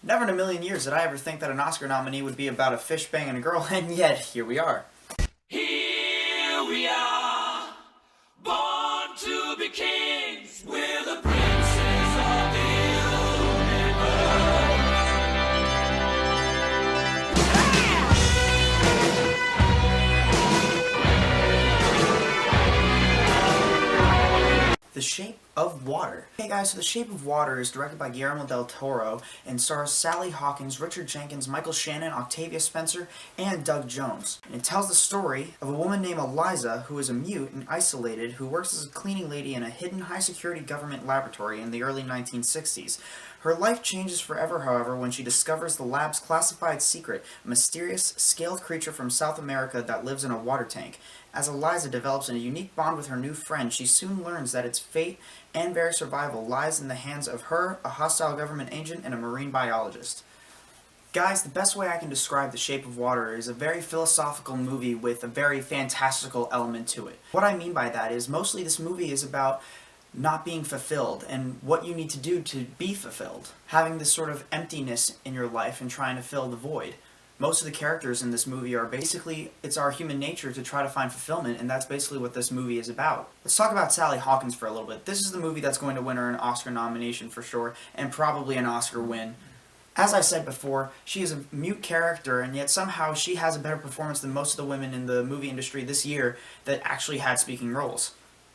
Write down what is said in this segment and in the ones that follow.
Never in a million years did I ever think that an Oscar nominee would be about a fish banging a girl, and yet, here we are. Here we are, born to be kings. We're the princes of the universe. The Shape of Water. Hey guys, so The Shape of Water is directed by Guillermo del Toro and stars Sally Hawkins, Richard Jenkins, Michael Shannon, Octavia Spencer, and Doug Jones. And it tells the story of a woman named Eliza who is a mute and isolated who works as a cleaning lady in a hidden high-security government laboratory in the early 1960s. Her life changes forever, however, when she discovers the lab's classified secret, a mysterious, scaled creature from South America that lives in a water tank. As Eliza develops a unique bond with her new friend, she soon learns that its fate and very survival lies in the hands of her, a hostile government agent, and a marine biologist. Guys, the best way I can describe The Shape of Water is a very philosophical movie with a very fantastical element to it. What I mean by that is mostly this movie is about not being fulfilled and what you need to do to be fulfilled. Having this sort of emptiness in your life and trying to fill the void. Most of the characters in this movie are basically, it's our human nature to try to find fulfillment, and that's basically what this movie is about. Let's talk about Sally Hawkins for a little bit. This is the movie that's going to win her an Oscar nomination for sure, and probably an Oscar win. As I said before, she is a mute character, and yet somehow she has a better performance than most of the women in the movie industry this year that actually had speaking roles.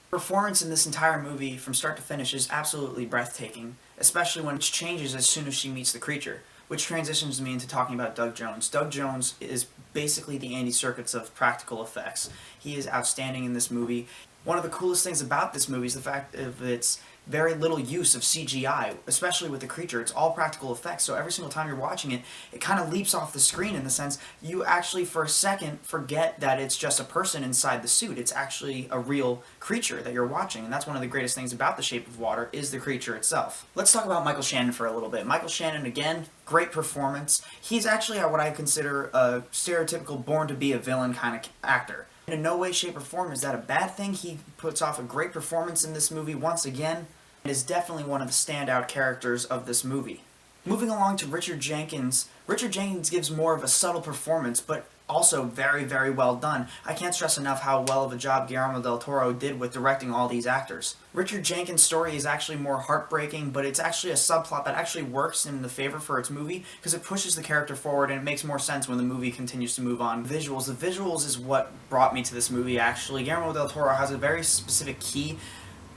Performance in this entire movie, from start to finish, is absolutely breathtaking, especially when it changes as soon as she meets the creature, which transitions me into talking about Doug Jones. Doug Jones is basically the Andy Serkis of practical effects. He is outstanding in this movie. One of the coolest things about this movie is the fact of its very little use of CGI, especially with the creature. It's all practical effects, so every single time you're watching it, it kind of leaps off the screen in the sense you actually for a second forget that it's just a person inside the suit. It's actually a real creature that you're watching, and that's one of the greatest things about The Shape of Water is the creature itself. Let's talk about Michael Shannon for a little bit. Michael Shannon, again, great performance. He's actually what I consider a stereotypical born-to-be-a-villain kind of actor. In no way, shape, or form is that a bad thing. He puts off a great performance in this movie once again. It is definitely one of the standout characters of this movie. Moving along to Richard Jenkins. Richard Jenkins gives more of a subtle performance, but also very, very well done. I can't stress enough how well of a job Guillermo del Toro did with directing all these actors. Richard Jenkins' story is actually more heartbreaking, but it's actually a subplot that actually works in the favor for its movie because it pushes the character forward and it makes more sense when the movie continues to move on. The visuals is what brought me to this movie actually. Guillermo del Toro has a very specific key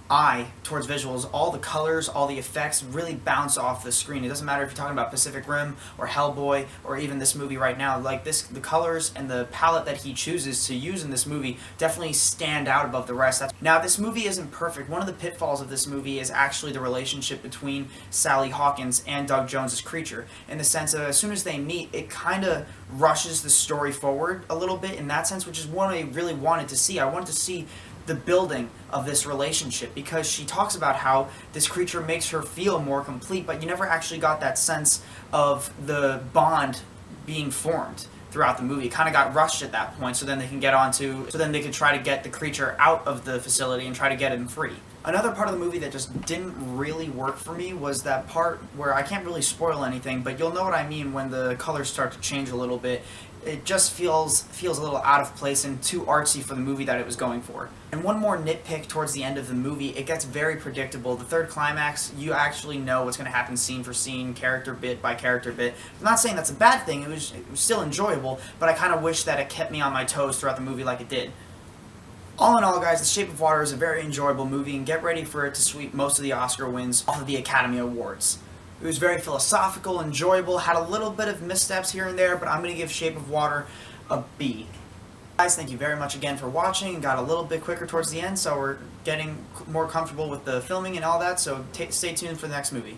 eye towards visuals. All the colors, all the effects really bounce off the screen. It doesn't matter if you're talking about Pacific Rim or Hellboy or even this movie right now. Like this, the colors and the palette that he chooses to use in this movie definitely stand out above the rest. Now, this movie isn't perfect. One of the pitfalls of this movie is actually the relationship between Sally Hawkins and Doug Jones' creature, in the sense that as soon as they meet, it kind of rushes the story forward a little bit in that sense, which is what I really wanted to see. I wanted to see the building of this relationship because she talks about how this creature makes her feel more complete, but you never actually got that sense of the bond being formed throughout the movie. It kind of got rushed at that point, so then they could try to get the creature out of the facility and try to get him free. Another part of the movie that just didn't really work for me was that part where I can't really spoil anything, but you'll know what I mean when the colors start to change a little bit. It just feels a little out of place and too artsy for the movie that it was going for. And one more nitpick towards the end of the movie, it gets very predictable. The third climax, you actually know what's going to happen scene for scene, character bit by character bit. I'm not saying that's a bad thing, it was still enjoyable, but I kind of wish that it kept me on my toes throughout the movie like it did. All in all, guys, The Shape of Water is a very enjoyable movie, and get ready for it to sweep most of the Oscar wins off of the Academy Awards. It was very philosophical, enjoyable, had a little bit of missteps here and there, but I'm going to give Shape of Water a B. Guys, thank you very much again for watching. Got a little bit quicker towards the end, so we're getting more comfortable with the filming and all that, so stay tuned for the next movie.